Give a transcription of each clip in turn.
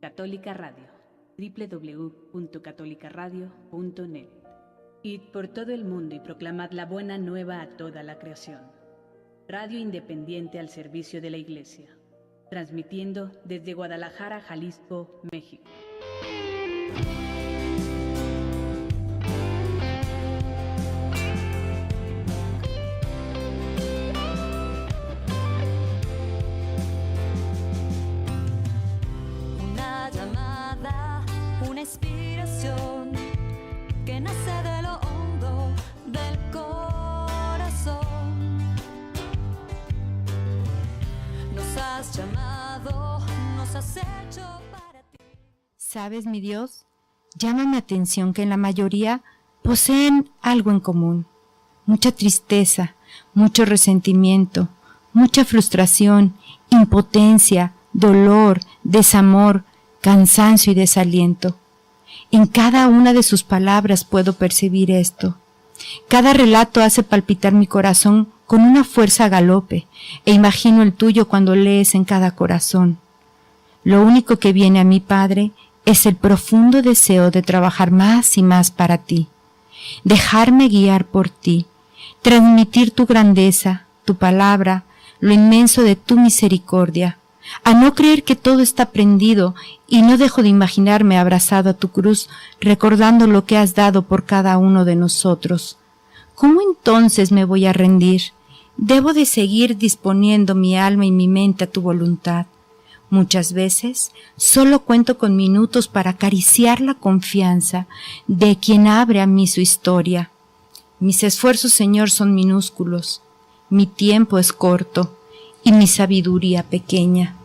Católica Radio, www.catolicaradio.net. Id por todo el mundo y proclamad la buena nueva a toda la creación. Radio independiente al servicio de la Iglesia, transmitiendo desde Guadalajara, Jalisco, México. Una llamada, una inspiración que nace de lo hondo del corazón. Nos has llamado, nos has hecho para ti. ¿Sabes, mi Dios? Llama mi atención que en la mayoría poseen algo en común. Mucha tristeza, mucho resentimiento, mucha frustración, impotencia, dolor, desamor, cansancio y desaliento. En cada una de sus palabras puedo percibir esto. Cada relato hace palpitar mi corazón con una fuerza a galope, e imagino el tuyo cuando lees en cada corazón. Lo único que viene a mi Padre es el profundo deseo de trabajar más y más para ti, dejarme guiar por ti, transmitir tu grandeza, tu palabra, lo inmenso de tu misericordia, a no creer que todo está prendido, y no dejo de imaginarme abrazado a tu cruz, recordando lo que has dado por cada uno de nosotros. ¿Cómo entonces me voy a rendir? Debo de seguir disponiendo mi alma y mi mente a tu voluntad. Muchas veces solo cuento con minutos para acariciar la confianza de quien abre a mí su historia. Mis esfuerzos, Señor, son minúsculos, mi tiempo es corto y mi sabiduría pequeña.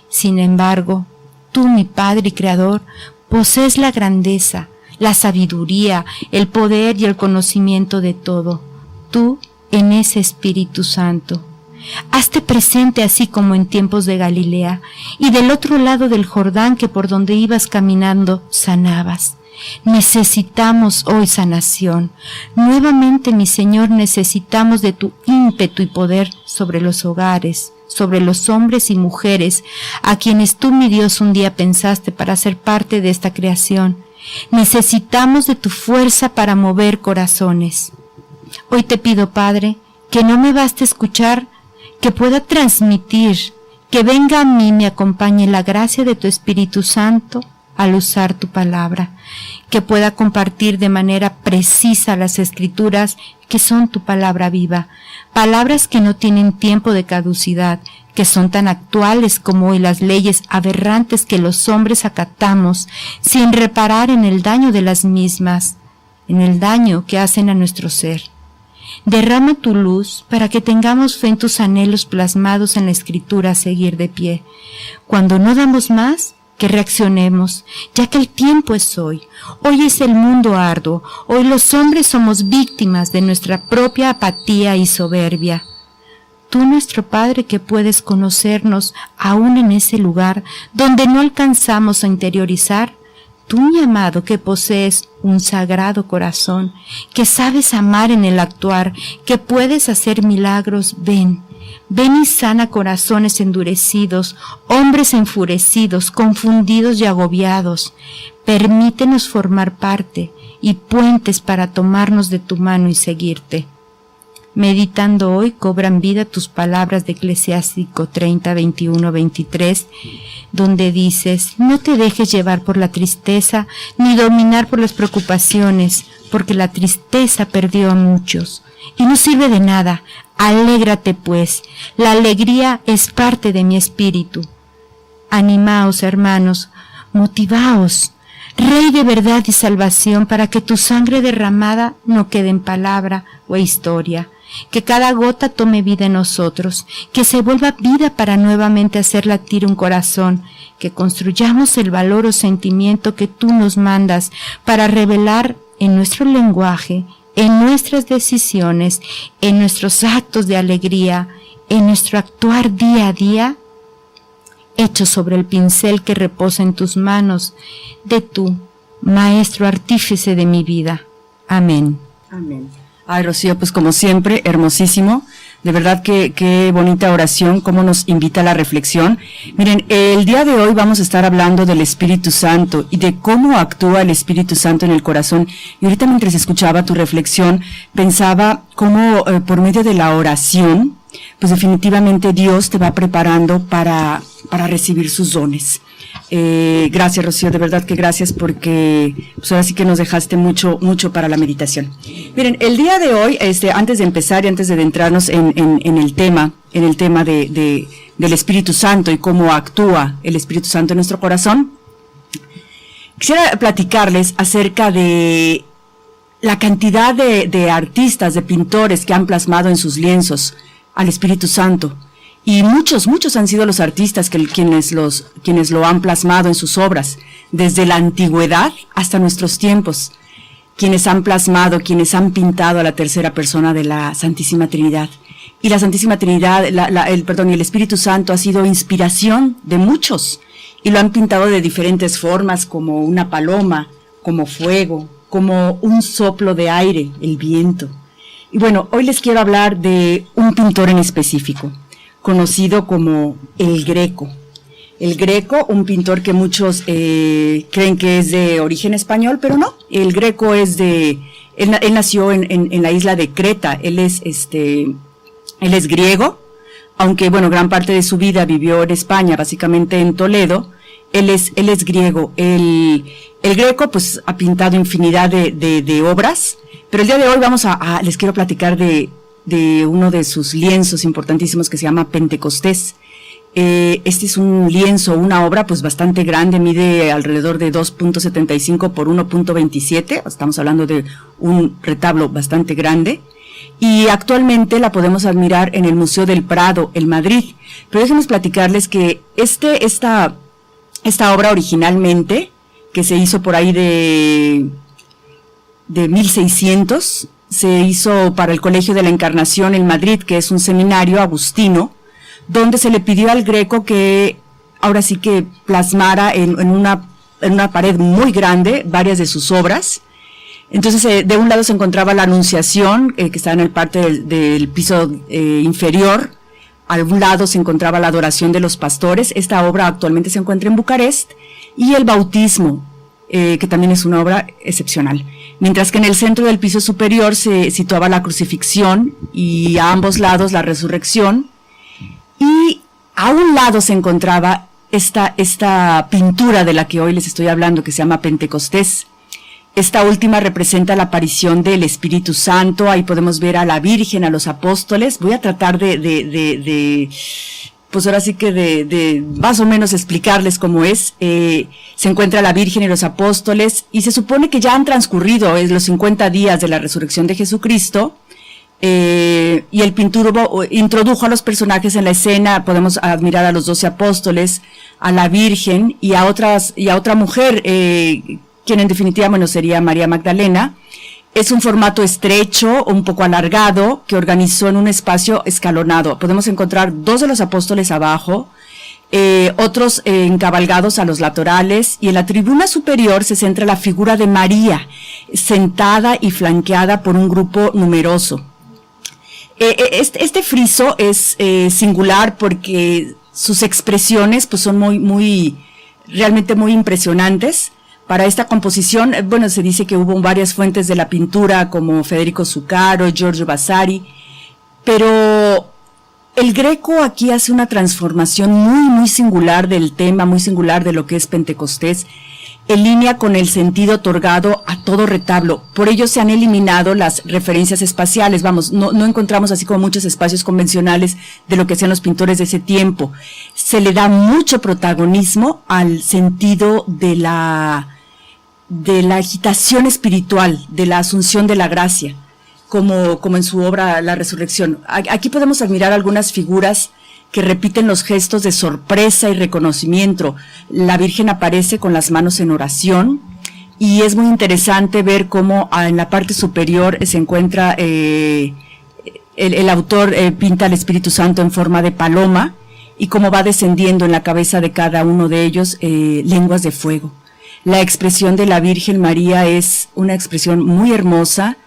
Sin embargo, tú, mi Padre y Creador, posees la grandeza, la sabiduría, el poder y el conocimiento de todo. Tú, en ese Espíritu Santo. Hazte presente así como en tiempos de Galilea, y del otro lado del Jordán, que por donde ibas caminando sanabas. Necesitamos hoy sanación. Nuevamente, mi Señor, necesitamos de tu ímpetu y poder sobre los hogares, sobre los hombres y mujeres a quienes tú, mi Dios, un día pensaste para ser parte de esta creación. Necesitamos de tu fuerza para mover corazones. Hoy te pido, Padre, que no me baste escuchar, que pueda transmitir, que venga a mí y me acompañe la gracia de tu Espíritu Santo al usar tu palabra, que pueda compartir de manera precisa las Escrituras que son tu palabra viva, palabras que no tienen tiempo de caducidad, que son tan actuales como hoy las leyes aberrantes que los hombres acatamos sin reparar en el daño de las mismas, en el daño que hacen a nuestro ser. Derrama tu luz para que tengamos fe en tus anhelos plasmados en la Escritura a seguir de pie. Cuando no damos más, que reaccionemos, ya que el tiempo es hoy. Hoy es el mundo arduo. Hoy los hombres somos víctimas de nuestra propia apatía y soberbia. Tú, nuestro Padre, que puedes conocernos aún en ese lugar donde no alcanzamos a interiorizar, tú, mi amado, que posees un sagrado corazón, que sabes amar en el actuar, que puedes hacer milagros, ven y sana corazones endurecidos, hombres enfurecidos, confundidos y agobiados. Permítenos formar parte y puentes para tomarnos de tu mano y seguirte. Meditando hoy, cobran vida tus palabras de Eclesiástico 30, 21, 23, donde dices: no te dejes llevar por la tristeza, ni dominar por las preocupaciones, porque la tristeza perdió a muchos, y no sirve de nada. Alégrate pues, la alegría es parte de mi espíritu. Animaos, hermanos, motivaos, Rey de verdad y salvación, para que tu sangre derramada no quede en palabra o historia, que cada gota tome vida en nosotros, que se vuelva vida para nuevamente hacer latir un corazón, que construyamos el valor o sentimiento que tú nos mandas para revelar en nuestro lenguaje, en nuestras decisiones, en nuestros actos de alegría, en nuestro actuar día a día, hecho sobre el pincel que reposa en tus manos, de tú, Maestro artífice de mi vida. Amén. Amén. Ay, Rocío, pues como siempre, hermosísimo. De verdad que qué bonita oración, cómo nos invita a la reflexión. Miren, el día de hoy vamos a estar hablando del Espíritu Santo y de cómo actúa el Espíritu Santo en el corazón. Y ahorita mientras escuchaba tu reflexión, pensaba cómo por medio de la oración, pues definitivamente Dios te va preparando para recibir sus dones. Gracias, Rocío, de verdad que gracias, porque pues ahora sí que nos dejaste mucho para la meditación. Miren, el día de hoy, antes de empezar y antes de adentrarnos en el tema del Espíritu Santo y cómo actúa el Espíritu Santo en nuestro corazón, quisiera platicarles acerca de la cantidad de artistas, de pintores que han plasmado en sus lienzos al Espíritu Santo. Y muchos han sido los artistas quienes lo han plasmado en sus obras, desde la antigüedad hasta nuestros tiempos, quienes han plasmado, quienes han pintado a la tercera persona de la Santísima Trinidad. Y la Santísima Trinidad, y el Espíritu Santo ha sido inspiración de muchos, y lo han pintado de diferentes formas, como una paloma, como fuego, como un soplo de aire, el viento. Y bueno, hoy les quiero hablar de un pintor en específico, conocido como el Greco. El Greco, un pintor que muchos creen que es de origen español, pero no. El Greco es él nació en la isla de Creta. Él es griego, aunque bueno, gran parte de su vida vivió en España, básicamente en Toledo. Él es griego. El Greco pues ha pintado infinidad de obras, pero el día de hoy les quiero platicar de uno de sus lienzos importantísimos que se llama Pentecostés. Este es un lienzo, una obra pues bastante grande, mide alrededor de 2.75 por 1.27, estamos hablando de un retablo bastante grande, y actualmente la podemos admirar en el Museo del Prado, en Madrid. Pero déjenme platicarles que esta obra originalmente, que se hizo por ahí de 1600, se hizo para el Colegio de la Encarnación en Madrid, que es un seminario agustino, donde se le pidió al Greco que ahora sí que plasmara en una pared muy grande varias de sus obras. Entonces, de un lado se encontraba la Anunciación, que está en el parte del piso inferior. Al un lado se encontraba la Adoración de los Pastores. Esta obra actualmente se encuentra en Bucarest. Y el Bautismo, que también es una obra excepcional. Mientras que en el centro del piso superior se situaba la Crucifixión y a ambos lados la Resurrección. Y a un lado se encontraba esta pintura de la que hoy les estoy hablando, que se llama Pentecostés. Esta última representa la aparición del Espíritu Santo. Ahí podemos ver a la Virgen, a los apóstoles. Voy a tratar pues ahora sí que de más o menos explicarles cómo es. Se encuentra la Virgen y los apóstoles, y se supone que ya han transcurrido los 50 días de la resurrección de Jesucristo, y el pintor introdujo a los personajes en la escena. Podemos admirar a los 12 apóstoles, a la Virgen y a otra mujer, quien en definitiva, bueno, sería María Magdalena. Es un formato estrecho, un poco alargado, que organizó en un espacio escalonado. Podemos encontrar 2 de los apóstoles abajo, otros encabalgados a los laterales, y en la tribuna superior se centra la figura de María, sentada y flanqueada por un grupo numeroso. Este friso es singular porque sus expresiones pues son realmente muy impresionantes. Para esta composición, bueno, se dice que hubo varias fuentes de la pintura, como Federico Zuccaro, Giorgio Vasari, pero el Greco aquí hace una transformación muy singular del tema, muy singular de lo que es Pentecostés, en línea con el sentido otorgado a todo retablo. Por ello se han eliminado las referencias espaciales. Vamos, no encontramos así como muchos espacios convencionales de lo que hacían los pintores de ese tiempo. Se le da mucho protagonismo al sentido de la agitación espiritual, de la asunción de la gracia, como en su obra La Resurrección. Aquí podemos admirar algunas figuras que repiten los gestos de sorpresa y reconocimiento. La Virgen aparece con las manos en oración, y es muy interesante ver cómo en la parte superior se encuentra, el autor pinta al Espíritu Santo en forma de paloma, y cómo va descendiendo en la cabeza de cada uno de ellos lenguas de fuego. La expresión de la Virgen María es una expresión muy hermosa,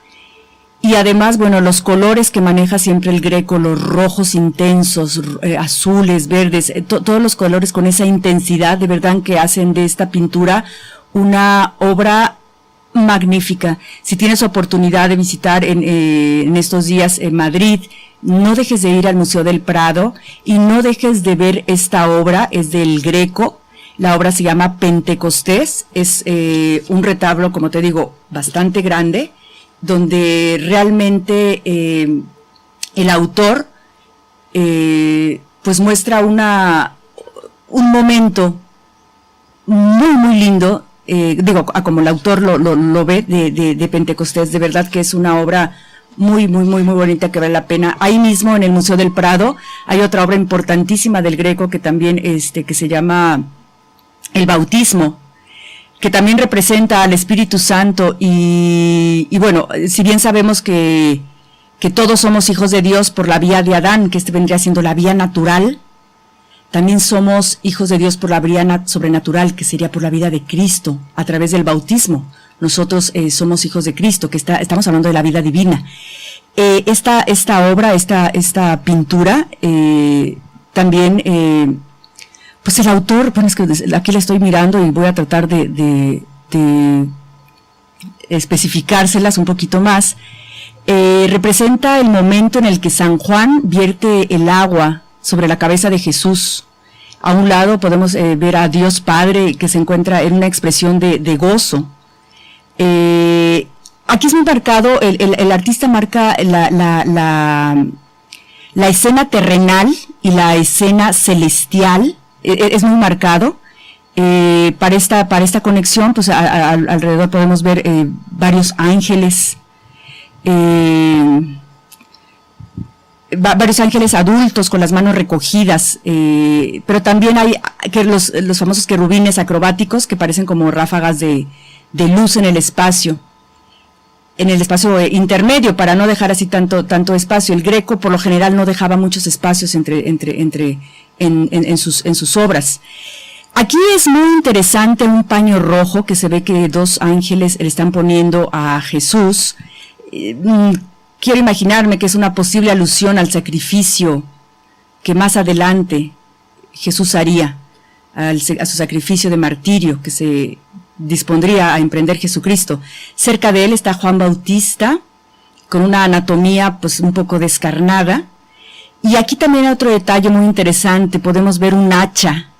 Y además, bueno, los colores que maneja siempre el Greco, los rojos intensos, azules, verdes, todos los colores con esa intensidad, de verdad que hacen de esta pintura una obra magnífica. Si tienes oportunidad de visitar en estos días en Madrid, no dejes de ir al Museo del Prado y no dejes de ver esta obra, es del Greco. La obra se llama Pentecostés, es un retablo, como te digo, bastante grande, donde realmente el autor pues muestra un momento muy lindo, como el autor lo ve de Pentecostés. De verdad que es una obra muy bonita que vale la pena. Ahí mismo en el Museo del Prado hay otra obra importantísima del Greco que también que se llama El Bautismo, que también representa al Espíritu Santo y bueno, si bien sabemos que todos somos hijos de Dios por la vía de Adán, que vendría siendo la vía natural, también somos hijos de Dios por la vía sobrenatural, que sería por la vida de Cristo, a través del bautismo. Nosotros somos hijos de Cristo, que estamos hablando de la vida divina. Esta obra, esta pintura, también... Pues el autor, bueno, es que aquí la estoy mirando y voy a tratar de especificárselas un poquito más. Representa el momento en el que San Juan vierte el agua sobre la cabeza de Jesús. A un lado podemos ver a Dios Padre que se encuentra en una expresión de gozo. Aquí es muy marcado, el artista marca la escena terrenal y la escena celestial. Es muy marcado. Para esta conexión, pues alrededor podemos ver varios ángeles, varios ángeles adultos con las manos recogidas, pero también hay los famosos querubines acrobáticos que parecen como ráfagas de luz en el espacio intermedio, para no dejar así tanto espacio. El Greco por lo general no dejaba muchos espacios en sus obras. Aquí es muy interesante un paño rojo que se ve que dos ángeles le están poniendo a Jesús. Quiero imaginarme que es una posible alusión al sacrificio que más adelante Jesús haría, a su sacrificio de martirio que se dispondría a emprender Jesucristo. Cerca de él está Juan Bautista, con una anatomía pues un poco descarnada. Y aquí también hay otro detalle muy interesante. Podemos ver un hacha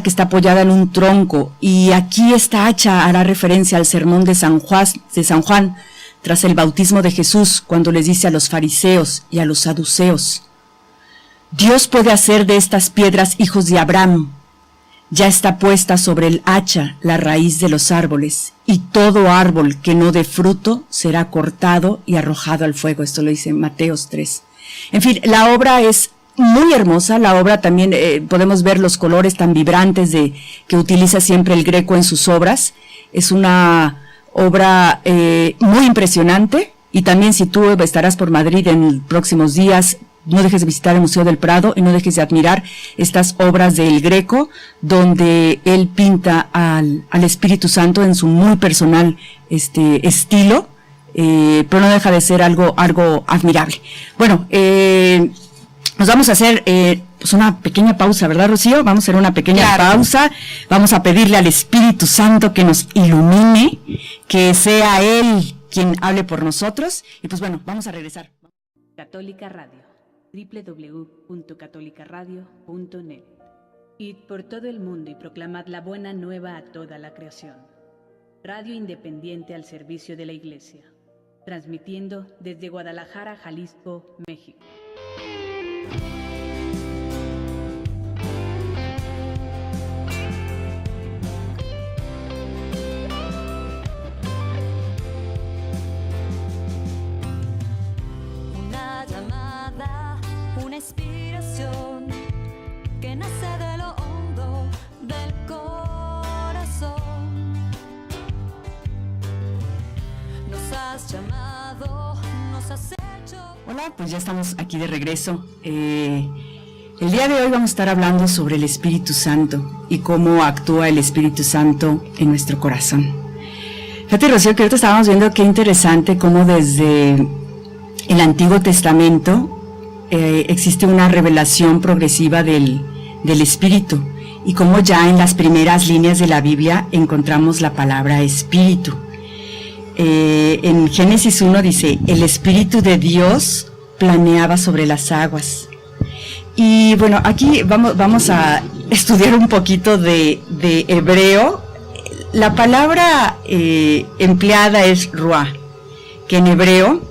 que está apoyada en un tronco, y aquí esta hacha hará referencia al sermón de San Juan tras el bautismo de Jesús, cuando les dice a los fariseos y a los saduceos: Dios puede hacer de estas piedras hijos de Abraham. Ya está puesta sobre el hacha la raíz de los árboles, y todo árbol que no dé fruto será cortado y arrojado al fuego. Esto lo dice Mateos 3. En fin, la obra es muy hermosa. La obra también podemos ver los colores tan vibrantes que utiliza siempre el Greco en sus obras. Es una obra muy impresionante, y también si tú estarás por Madrid en próximos días, no dejes de visitar el Museo del Prado y no dejes de admirar estas obras del Greco, donde él pinta al Espíritu Santo en su muy personal estilo, pero no deja de ser algo admirable. Bueno, nos vamos a hacer pues una pequeña pausa, ¿verdad, Rocío? Vamos a hacer una pequeña pausa. Vamos a pedirle al Espíritu Santo que nos ilumine, que sea Él quien hable por nosotros. Y pues bueno, vamos a regresar. Católica Radio, www.catolicaradio.net. Id por todo el mundo y proclamad la buena nueva a toda la creación. Radio independiente al servicio de la Iglesia. Transmitiendo desde Guadalajara, Jalisco, México. Una llamada, una inspiración que nace de lo hondo del corazón. Nos has llamado, nos has hecho. Hola, pues ya estamos aquí de regreso. El día de hoy vamos a estar hablando sobre el Espíritu Santo y cómo actúa el Espíritu Santo en nuestro corazón. Fíjate, Rocío, que ahorita estábamos viendo qué interesante cómo desde el Antiguo Testamento existe una revelación progresiva del Espíritu, y cómo ya en las primeras líneas de la Biblia encontramos la palabra Espíritu. En Génesis 1 dice, el Espíritu de Dios planeaba sobre las aguas. Y bueno, aquí vamos a estudiar un poquito de hebreo. La palabra empleada es ruah, que en hebreo,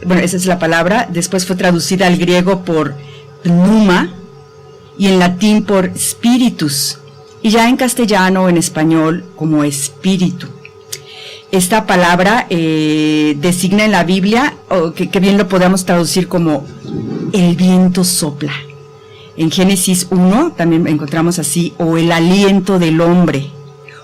bueno, esa es la palabra, después fue traducida al griego por pneuma y en latín por spiritus, y ya en castellano o en español como espíritu. Esta palabra designa en la Biblia, que bien lo podemos traducir como el viento sopla. En Génesis 1 también encontramos así, o el aliento del hombre,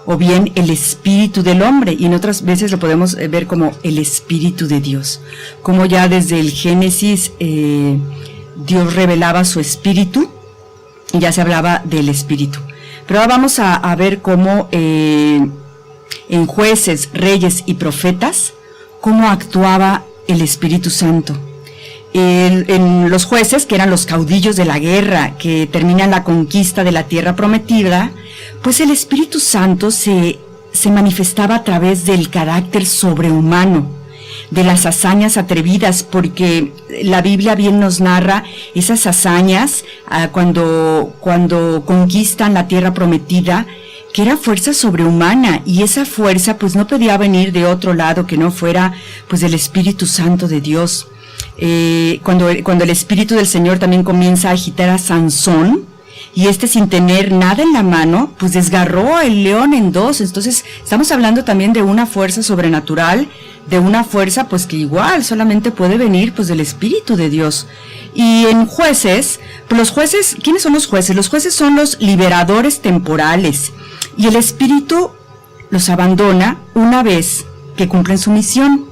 o bien el espíritu del hombre, y en otras veces lo podemos ver como el espíritu de Dios, como ya desde el Génesis Dios revelaba su espíritu, y ya se hablaba del espíritu. Pero ahora vamos a ver cómo en Jueces, Reyes y Profetas, cómo actuaba el Espíritu Santo. En los jueces, que eran los caudillos de la guerra, que terminan la conquista de la tierra prometida, pues el Espíritu Santo se manifestaba a través del carácter sobrehumano, de las hazañas atrevidas, porque la Biblia bien nos narra esas hazañas cuando conquistan la tierra prometida, que era fuerza sobrehumana, y esa fuerza pues no podía venir de otro lado que no fuera pues del Espíritu Santo de Dios. Cuando el Espíritu del Señor también comienza a agitar a Sansón, y sin tener nada en la mano, pues desgarró el león en dos. Entonces estamos hablando también de una fuerza sobrenatural, de una fuerza pues que igual solamente puede venir pues del Espíritu de Dios. Y en Jueces, pues los jueces, ¿quiénes son los jueces? Los jueces son los liberadores temporales, y el Espíritu los abandona una vez que cumplen su misión.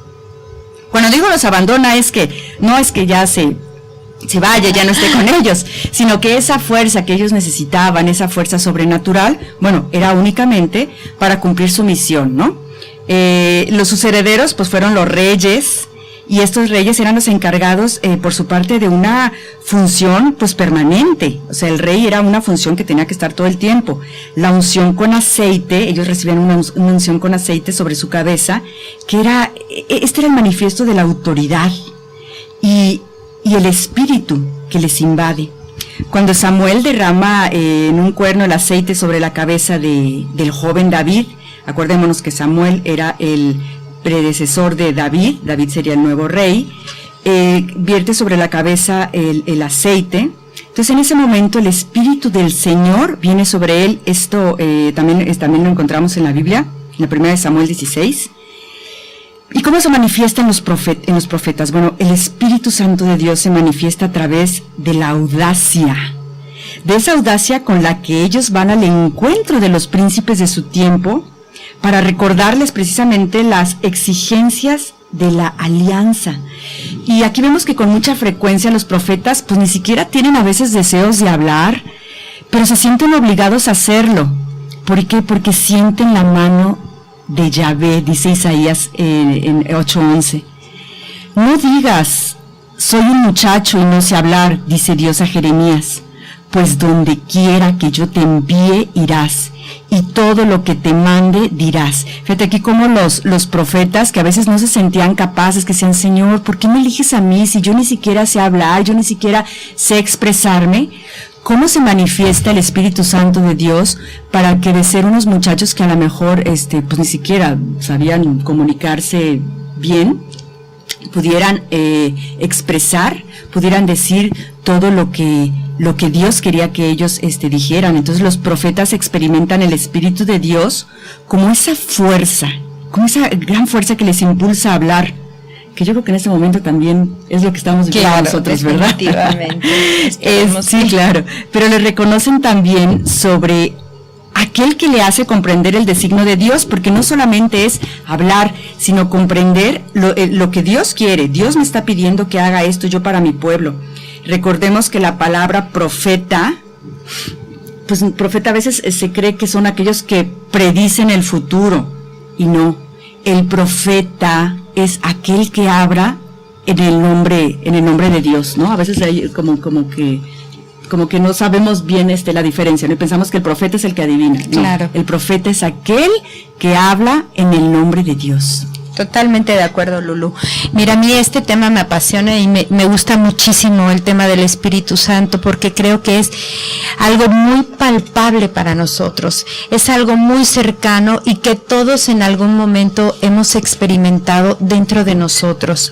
Cuando digo los abandona no es que ya se vaya, ya no esté con ellos, sino que esa fuerza que ellos necesitaban, esa fuerza sobrenatural, bueno, era únicamente para cumplir su misión, ¿no? Sus herederos pues fueron los reyes, y estos reyes eran los encargados por su parte de una función pues permanente. O sea, el rey era una función que tenía que estar todo el tiempo. La unción con aceite, ellos recibían una unción con aceite sobre su cabeza, que era el manifiesto de la autoridad y el espíritu que les invade. Cuando Samuel derrama en un cuerno el aceite sobre la cabeza del joven David, acordémonos que Samuel era el predecesor de David sería el nuevo rey, vierte sobre la cabeza el aceite. Entonces en ese momento el Espíritu del Señor viene sobre él. Esto también lo encontramos en la Biblia, en la primera de Samuel 16. ¿Y cómo se manifiesta en los profetas? Bueno, el Espíritu Santo de Dios se manifiesta a través de la audacia, de esa audacia con la que ellos van al encuentro de los príncipes de su tiempo, para recordarles precisamente las exigencias de la alianza. Y aquí vemos que con mucha frecuencia los profetas pues ni siquiera tienen a veces deseos de hablar, pero se sienten obligados a hacerlo. ¿Por qué? Porque sienten la mano de Yahvé, dice Isaías en 8:11. No digas, soy un muchacho y no sé hablar, dice Dios a Jeremías, pues donde quiera que yo te envíe irás, y todo lo que te mande dirás. Fíjate aquí como los profetas, que a veces no se sentían capaces, que decían, Señor, ¿por qué me eliges a mí si yo ni siquiera sé hablar, yo ni siquiera sé expresarme? ¿Cómo se manifiesta el Espíritu Santo de Dios para que de ser unos muchachos que a lo mejor pues ni siquiera sabían comunicarse bien, pudieran expresar, pudieran decir todo lo que Dios quería que ellos dijeran? Entonces los profetas experimentan el Espíritu de Dios como esa fuerza, como esa gran fuerza que les impulsa a hablar, que yo creo que en este momento también es lo que estamos viviendo nosotros, ¿verdad? Definitivamente. Sí, claro, pero le reconocen también sobre aquel que le hace comprender el designio de Dios, porque no solamente es hablar, sino comprender lo que Dios quiere. Dios me está pidiendo que haga esto yo para mi pueblo. Recordemos que la palabra profeta, pues profeta a veces se cree que son aquellos que predicen el futuro, y no. el profeta es aquel que habla en el nombre de Dios, ¿no? A veces hay como que no sabemos bien la diferencia, ¿no? Y pensamos que el profeta es el que adivina. No, claro. El profeta es aquel que habla en el nombre de Dios. Totalmente de acuerdo, Lulú. Mira, a mí este tema me apasiona y me gusta muchísimo el tema del Espíritu Santo, porque creo que es algo muy palpable para nosotros, es algo muy cercano y que todos en algún momento hemos experimentado dentro de nosotros.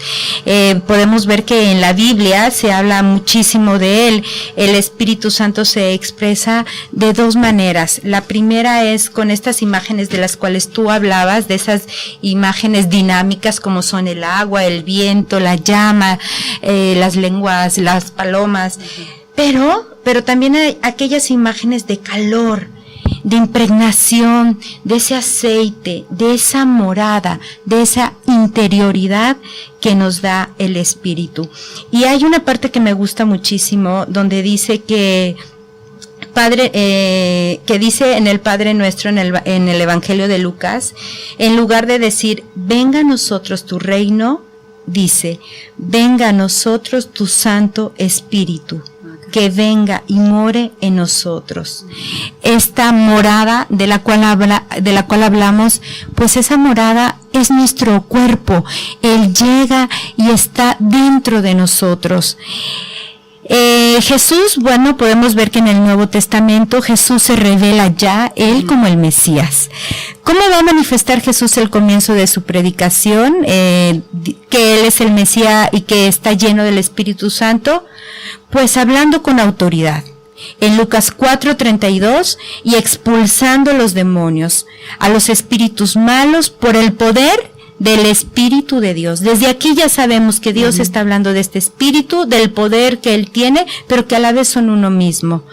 Podemos ver que en la Biblia se habla muchísimo de él. El Espíritu Santo se expresa de dos maneras. La primera es con estas imágenes de las cuales tú hablabas, de esas imágenes dinámicas como son el agua, el viento, la llama, las lenguas, las palomas, pero también hay aquellas imágenes de calor, de impregnación, de ese aceite, de esa morada, de esa interioridad que nos da el Espíritu. Y hay una parte que me gusta muchísimo donde dice que dice en el Padre Nuestro, en el Evangelio de Lucas, en lugar de decir, venga a nosotros tu reino, dice, venga a nosotros tu Santo Espíritu, que venga y more en nosotros. Esta morada de la cual hablamos, pues esa morada es nuestro cuerpo. Él llega y está dentro de nosotros. Jesús, bueno, podemos ver que en el Nuevo Testamento Jesús se revela ya, él como el Mesías. ¿Cómo va a manifestar Jesús el comienzo de su predicación? Que él es el Mesías y que está lleno del Espíritu Santo. Pues hablando con autoridad. En Lucas 4:32, y expulsando los demonios, a los espíritus malos por el poder del Espíritu de Dios. Desde aquí ya sabemos que Dios está hablando de este Espíritu, del poder que Él tiene, pero que a la vez son uno mismo.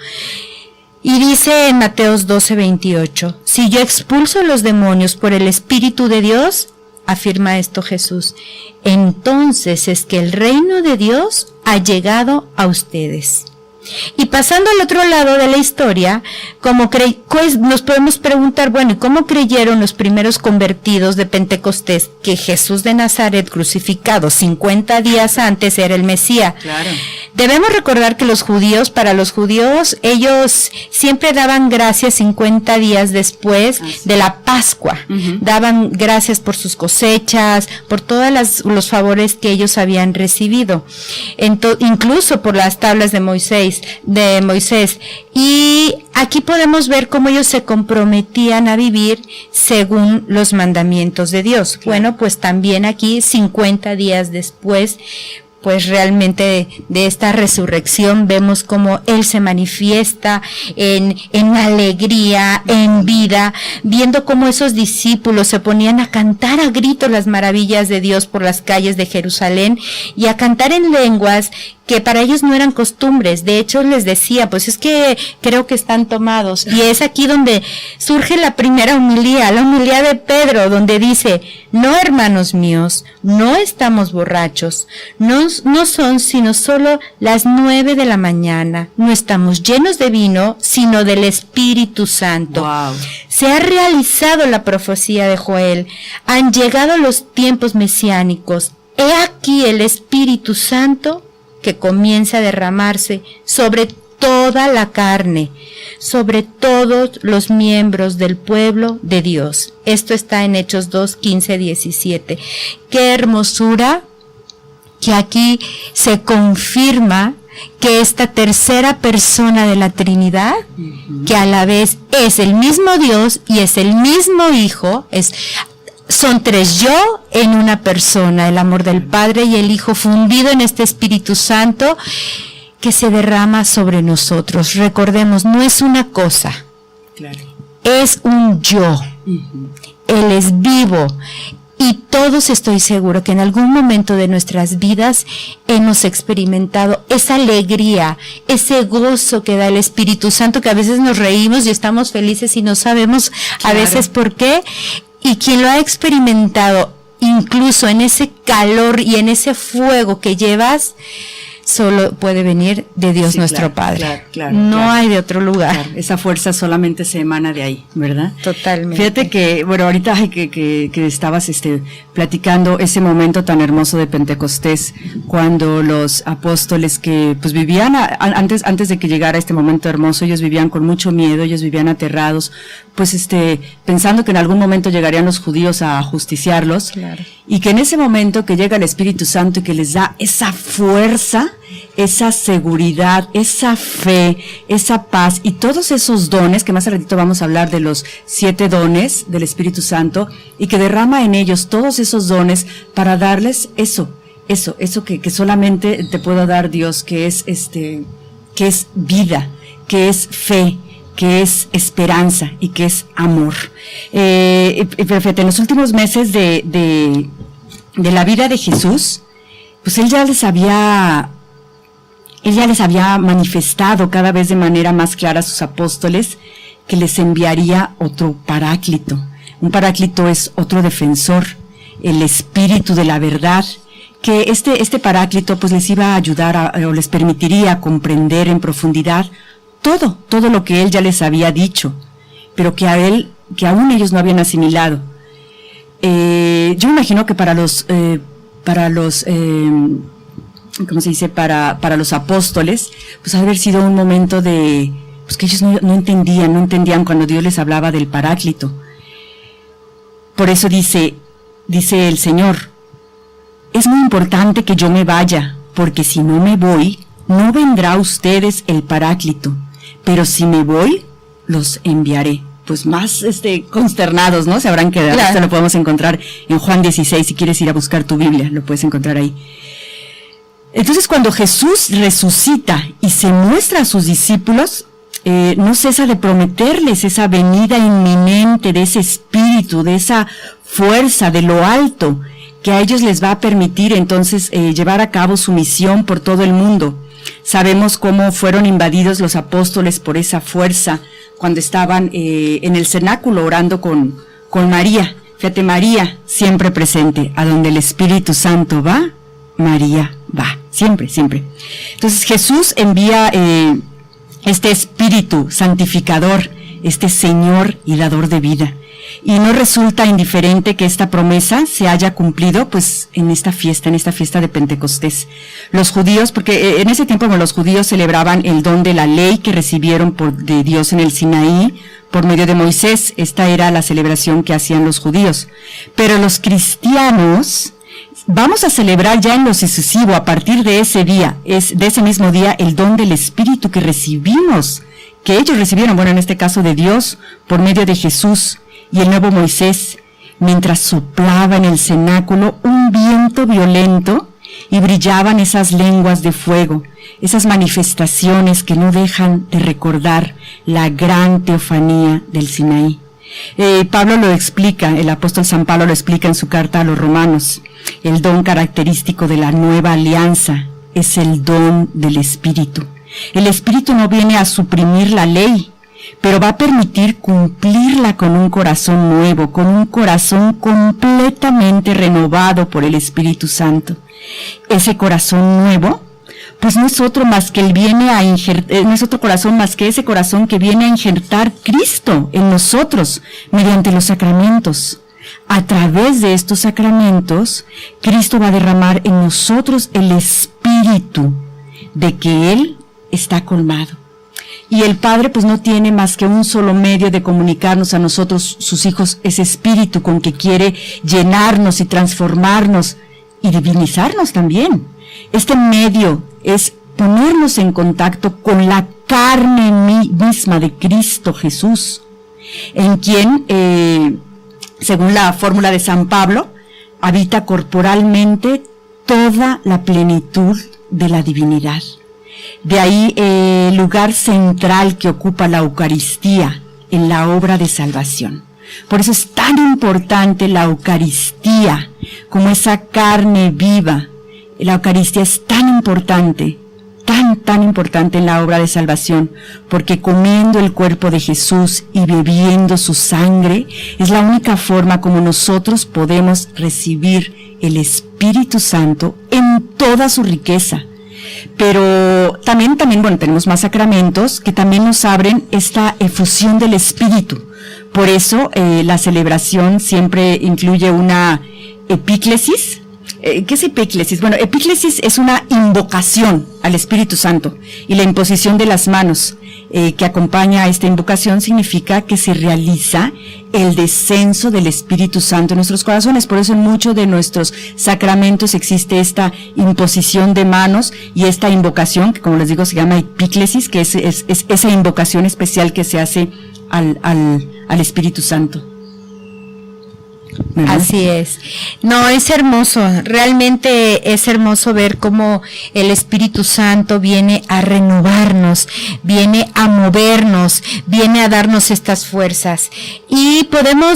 Y dice en Mateos 12:28, si yo expulso los demonios por el Espíritu de Dios, afirma esto Jesús, entonces es que el reino de Dios ha llegado a ustedes. Y pasando al otro lado de la historia, nos podemos preguntar, bueno, ¿y cómo creyeron los primeros convertidos de Pentecostés que Jesús de Nazaret, crucificado 50 días antes, era el Mesías? Claro. Debemos recordar que para los judíos, ellos siempre daban gracias 50 días después de la Pascua. Daban gracias por sus cosechas, por todos los favores que ellos habían recibido. Incluso por las tablas de Moisés. Y aquí podemos ver cómo ellos se comprometían a vivir según los mandamientos de Dios. Bueno, pues también aquí 50 días después, pues realmente de esta resurrección vemos cómo Él se manifiesta en alegría, en vida, viendo cómo esos discípulos se ponían a cantar a gritos las maravillas de Dios por las calles de Jerusalén y a cantar en lenguas que para ellos no eran costumbres. De hecho les decía, pues es que creo que están tomados. Y es aquí donde surge la primera homilía, la homilía de Pedro, donde dice, no, hermanos míos, no estamos borrachos, no son sino solo las 9 de la mañana, no estamos llenos de vino, sino del Espíritu Santo. Wow. Se ha realizado la profecía de Joel, han llegado los tiempos mesiánicos, he aquí el Espíritu Santo que comienza a derramarse sobre toda la carne, sobre todos los miembros del pueblo de Dios. Esto está en Hechos 2:15-17. Qué hermosura que aquí se confirma que esta tercera persona de la Trinidad, que a la vez es el mismo Dios y es el mismo Hijo, son tres yo en una persona, el amor del Padre y el Hijo fundido en este Espíritu Santo que se derrama sobre nosotros. Recordemos, no es una cosa, claro, es un yo. Él es vivo y todos estoy seguro que en algún momento de nuestras vidas hemos experimentado esa alegría, ese gozo que da el Espíritu Santo, que a veces nos reímos y estamos felices y no sabemos a veces por qué. Y quien lo ha experimentado, incluso en ese calor y en ese fuego que llevas, solo puede venir de Dios nuestro Padre. No hay de otro lugar. Claro, esa fuerza solamente se emana de ahí, ¿verdad? Totalmente. Fíjate que, bueno, ahorita que estabas platicando ese momento tan hermoso de Pentecostés, cuando los apóstoles que pues vivían antes de que llegara este momento hermoso, ellos vivían con mucho miedo, ellos vivían aterrados, pues pensando que en algún momento llegarían los judíos a ajusticiarlos. Claro. Y que en ese momento que llega el Espíritu Santo y que les da esa fuerza, esa seguridad, esa fe, esa paz y todos esos dones, que más al ratito vamos a hablar de los 7 dones del Espíritu Santo, y que derrama en ellos todos esos dones para darles eso que solamente te puedo dar Dios, que es que es vida, que es fe, que es esperanza y que es amor. Pero fíjate, en los últimos meses de la vida de Jesús, pues él ya les había manifestado cada vez de manera más clara a sus apóstoles que les enviaría otro paráclito. Un paráclito es otro defensor, el Espíritu de la verdad, que este paráclito pues les iba a ayudar o les permitiría comprender en profundidad todo lo que él ya les había dicho, pero que aún ellos no habían asimilado. Yo me imagino que para los ¿cómo se dice? Para los apóstoles, pues haber sido un momento de, pues que ellos no entendían cuando Dios les hablaba del paráclito. Por eso dice el Señor, es muy importante que yo me vaya, porque si no me voy, no vendrá a ustedes el paráclito, pero si me voy, los enviaré. Pues más consternados, ¿no? Se habrán quedado. Claro. Esto lo podemos encontrar en Juan 16, si quieres ir a buscar tu Biblia, lo puedes encontrar ahí. Entonces, cuando Jesús resucita y se muestra a sus discípulos, no cesa de prometerles esa venida inminente de ese espíritu, de esa fuerza de lo alto, que a ellos les va a permitir entonces llevar a cabo su misión por todo el mundo. Sabemos cómo fueron invadidos los apóstoles por esa fuerza cuando estaban en el cenáculo orando con María. Fíjate, María siempre presente, a donde el Espíritu Santo va, María va, siempre. Entonces Jesús envía este Espíritu santificador, este Señor y dador de vida. Y no resulta indiferente que esta promesa se haya cumplido pues en esta fiesta de Pentecostés. Los judíos, porque en ese tiempo los judíos celebraban el don de la ley que recibieron de Dios en el Sinaí por medio de Moisés. Esta era la celebración que hacían los judíos. Pero los cristianos vamos a celebrar ya en lo sucesivo, a partir de ese día, de ese mismo día, el don del Espíritu que recibimos, que ellos recibieron, bueno, en este caso de Dios, por medio de Jesús. Y el nuevo Moisés, mientras soplaba en el cenáculo un viento violento y brillaban esas lenguas de fuego, esas manifestaciones que no dejan de recordar la gran teofanía del Sinaí. Pablo lo explica, el apóstol San Pablo lo explica en su carta a los Romanos. El don característico de la nueva alianza es el don del Espíritu. El Espíritu no viene a suprimir la ley, pero va a permitir cumplirla con un corazón nuevo, con un corazón completamente renovado por el Espíritu Santo. Ese corazón nuevo, pues no es otro corazón más que ese corazón que viene a injertar Cristo en nosotros mediante los sacramentos. A través de estos sacramentos, Cristo va a derramar en nosotros el Espíritu de que Él está colmado. Y el Padre pues no tiene más que un solo medio de comunicarnos a nosotros, sus hijos, ese Espíritu con que quiere llenarnos y transformarnos y divinizarnos también. Este medio es ponernos en contacto con la carne misma de Cristo Jesús, en quien, según la fórmula de San Pablo, habita corporalmente toda la plenitud de la divinidad. De ahí el lugar central que ocupa la Eucaristía en la obra de salvación. Por eso es tan importante la Eucaristía, como esa carne viva. La Eucaristía es tan importante en la obra de salvación, porque comiendo el cuerpo de Jesús y bebiendo su sangre, es la única forma como nosotros podemos recibir el Espíritu Santo en toda su riqueza. Pero también, bueno, tenemos más sacramentos que también nos abren esta efusión del Espíritu. Por eso, la celebración siempre incluye una epíclesis. ¿Qué es epíclesis? Bueno, epíclesis es una invocación al Espíritu Santo, y la imposición de las manos que acompaña a esta invocación significa que se realiza el descenso del Espíritu Santo en nuestros corazones. Por eso en muchos de nuestros sacramentos existe esta imposición de manos y esta invocación, que como les digo se llama epíclesis, que es esa invocación especial que se hace al Espíritu Santo. ¿Verdad? Así es. No, es hermoso, realmente es hermoso ver cómo el Espíritu Santo viene a renovarnos, viene a movernos, viene a darnos estas fuerzas. Y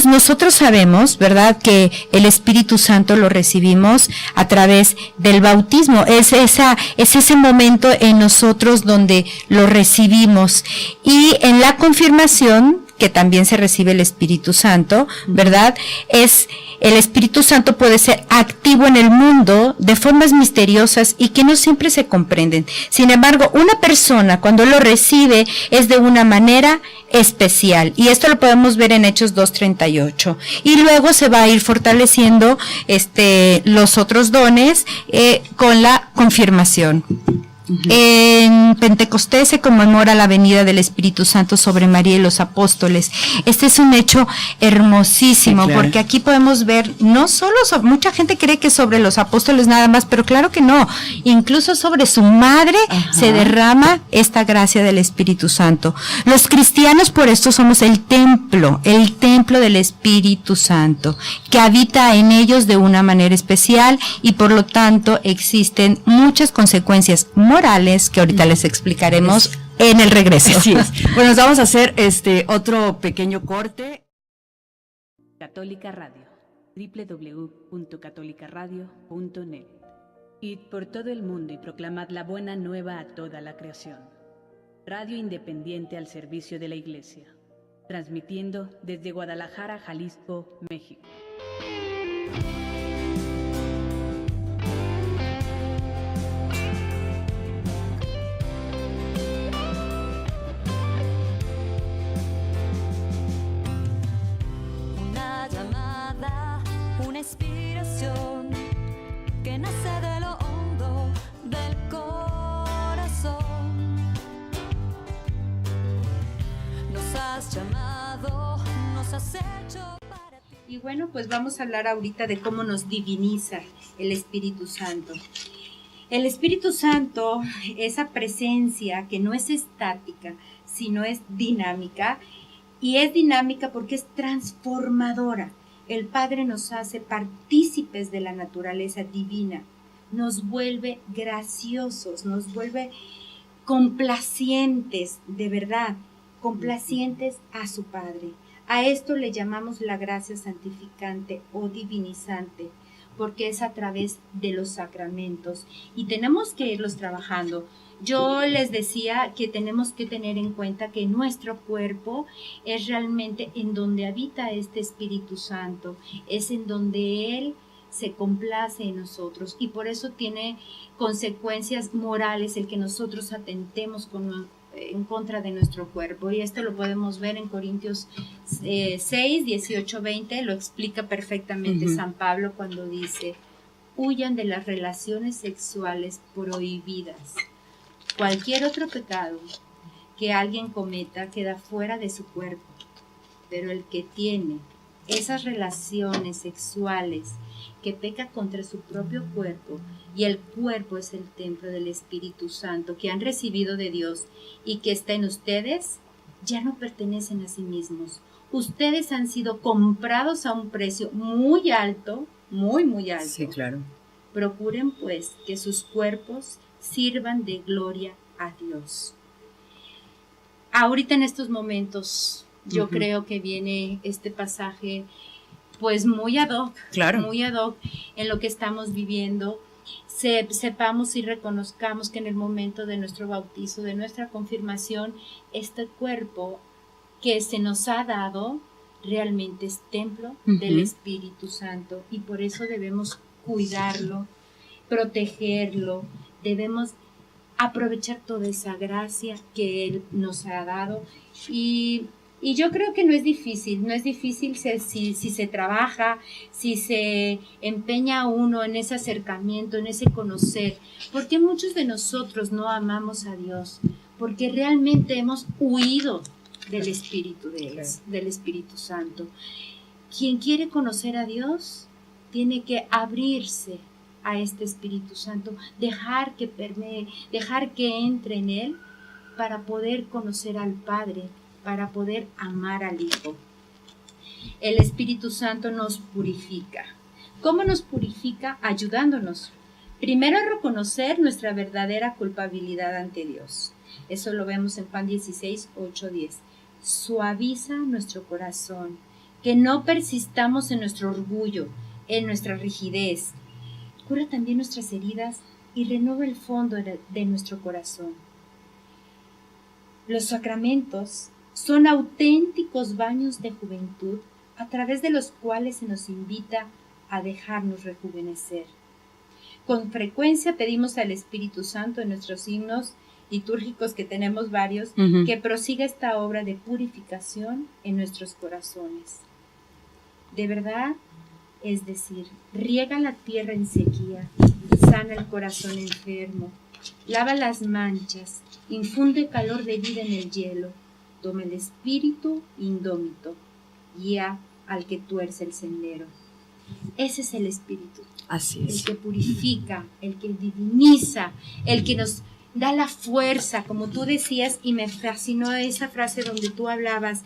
nosotros sabemos, ¿verdad?, que el Espíritu Santo lo recibimos a través del bautismo. Es ese momento en nosotros donde lo recibimos. Y en la confirmación, que también se recibe el Espíritu Santo, ¿verdad? El Espíritu Santo puede ser activo en el mundo de formas misteriosas y que no siempre se comprenden. Sin embargo, una persona cuando lo recibe es de una manera especial, y esto lo podemos ver en Hechos 2:38, y luego se va a ir fortaleciendo los otros dones con la confirmación. En Pentecostés se conmemora la venida del Espíritu Santo sobre María y los apóstoles. Este es un hecho hermosísimo, sí, claro, porque aquí podemos ver no solo mucha gente cree que sobre los apóstoles nada más, pero claro que no, incluso sobre su madre, ajá, se derrama esta gracia del Espíritu Santo. Los cristianos por esto somos el templo del Espíritu Santo, que habita en ellos de una manera especial, y por lo tanto existen muchas consecuencias morales que ahorita les explicaremos en el regreso. Así es. Bueno, nos vamos a hacer otro pequeño corte. Católica Radio, www.catolicaradio.net. Id por todo el mundo y proclamad la buena nueva a toda la creación. Radio independiente al servicio de la Iglesia, transmitiendo desde Guadalajara, Jalisco, México. Una inspiración que nace de lo hondo del corazón. Nos has llamado, nos has hecho para ti. Y bueno, pues vamos a hablar ahorita de cómo nos diviniza el Espíritu Santo. El Espíritu Santo, esa presencia que no es estática, sino es dinámica, y es dinámica porque es transformadora. El Padre nos hace partícipes de la naturaleza divina, nos vuelve graciosos, nos vuelve complacientes, de verdad, complacientes a su Padre. A esto le llamamos la gracia santificante o divinizante, porque es a través de los sacramentos y tenemos que irlos trabajando. Yo les decía que tenemos que tener en cuenta que nuestro cuerpo es realmente en donde habita este Espíritu Santo, es en donde Él se complace en nosotros, y por eso tiene consecuencias morales el que nosotros atentemos en contra de nuestro cuerpo, y esto lo podemos ver en Corintios 6, 18, 20, lo explica perfectamente San Pablo cuando dice: huyan de las relaciones sexuales prohibidas. Cualquier otro pecado que alguien cometa queda fuera de su cuerpo, pero el que tiene esas relaciones sexuales, que peca contra su propio cuerpo, y el cuerpo es el templo del Espíritu Santo que han recibido de Dios y que está en ustedes, ya no pertenecen a sí mismos. Ustedes han sido comprados a un precio muy alto, muy alto. Sí, claro. Procuren pues que sus cuerpos sirvan de gloria a Dios. Ahorita en estos momentos yo creo que viene este pasaje pues muy ad hoc, claro, muy ad hoc en lo que estamos viviendo. Sepamos y reconozcamos que en el momento de nuestro bautizo, de nuestra confirmación, este cuerpo que se nos ha dado realmente es templo del Espíritu Santo, y por eso debemos cuidarlo, protegerlo, debemos aprovechar toda esa gracia que Él nos ha dado. Y yo creo que no es difícil si se trabaja, si se empeña uno en ese acercamiento, en ese conocer. Porque muchos de nosotros no amamos a Dios, porque realmente hemos huido del Espíritu de Él, del Espíritu Santo. Quien quiere conocer a Dios tiene que abrirse a este Espíritu Santo, dejar que permee, dejar que entre en Él para poder conocer al Padre, para poder amar al Hijo. El Espíritu Santo nos purifica. ¿Cómo nos purifica? Ayudándonos. Primero, a reconocer nuestra verdadera culpabilidad ante Dios. Eso lo vemos en Juan 16, 8, 10. Suaviza nuestro corazón, que no persistamos en nuestro orgullo, en nuestra rigidez. Cura también nuestras heridas y renueva el fondo de nuestro corazón. Los sacramentos son auténticos baños de juventud a través de los cuales se nos invita a dejarnos rejuvenecer. Con frecuencia pedimos al Espíritu Santo en nuestros himnos litúrgicos, que tenemos varios, que prosiga esta obra de purificación en nuestros corazones. De verdad, es decir, riega la tierra en sequía, sana el corazón enfermo, lava las manchas, infunde calor de vida en el hielo, toma el espíritu indómito, guía al que tuerce el sendero. Ese es el Espíritu. Así es. El que purifica, el que diviniza, el que nos da la fuerza, como tú decías, y me fascinó esa frase donde tú hablabas.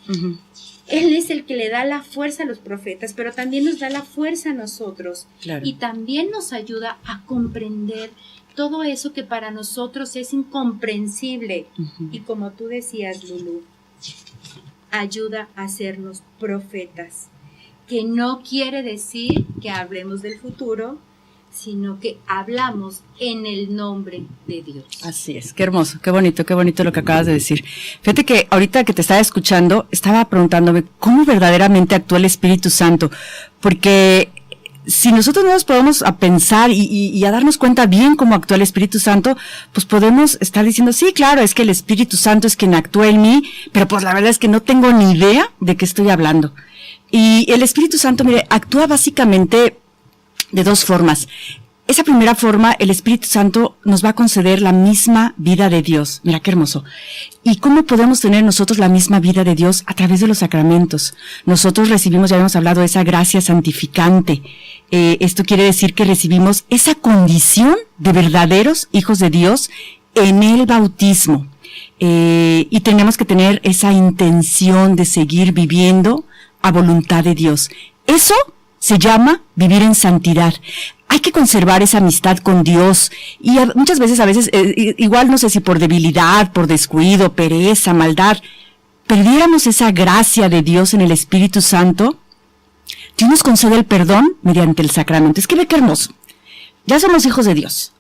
Él es el que le da la fuerza a los profetas, pero también nos da la fuerza a nosotros. Claro. Y también nos ayuda a comprender todo eso que para nosotros es incomprensible. Y como tú decías, Lulú, ayuda a hacernos profetas, que no quiere decir que hablemos del futuro, sino que hablamos en el nombre de Dios. Así es, qué hermoso, qué bonito lo que acabas de decir. Fíjate que ahorita que te estaba escuchando, estaba preguntándome cómo verdaderamente actúa el Espíritu Santo, porque si nosotros no nos podemos a pensar y a darnos cuenta bien cómo actúa el Espíritu Santo, pues podemos estar diciendo, sí, claro, es que el Espíritu Santo es quien actúa en mí, pero pues la verdad es que no tengo ni idea de qué estoy hablando. Y el Espíritu Santo, mire, actúa básicamente de dos formas. Esa primera forma, el Espíritu Santo nos va a conceder la misma vida de Dios. Mira qué hermoso. ¿Y cómo podemos tener nosotros la misma vida de Dios? A través de los sacramentos. Nosotros recibimos, ya habíamos hablado de esa gracia santificante. Esto quiere decir que recibimos esa condición de verdaderos hijos de Dios en el bautismo. Y tenemos que tener esa intención de seguir viviendo a voluntad de Dios. Eso se llama vivir en santidad. Hay que conservar esa amistad con Dios y muchas veces, igual no sé si por debilidad, por descuido, pereza, maldad, perdiéramos esa gracia de Dios en el Espíritu Santo. Dios nos concede el perdón mediante el sacramento. Es que ve qué hermoso. Ya somos hijos de Dios.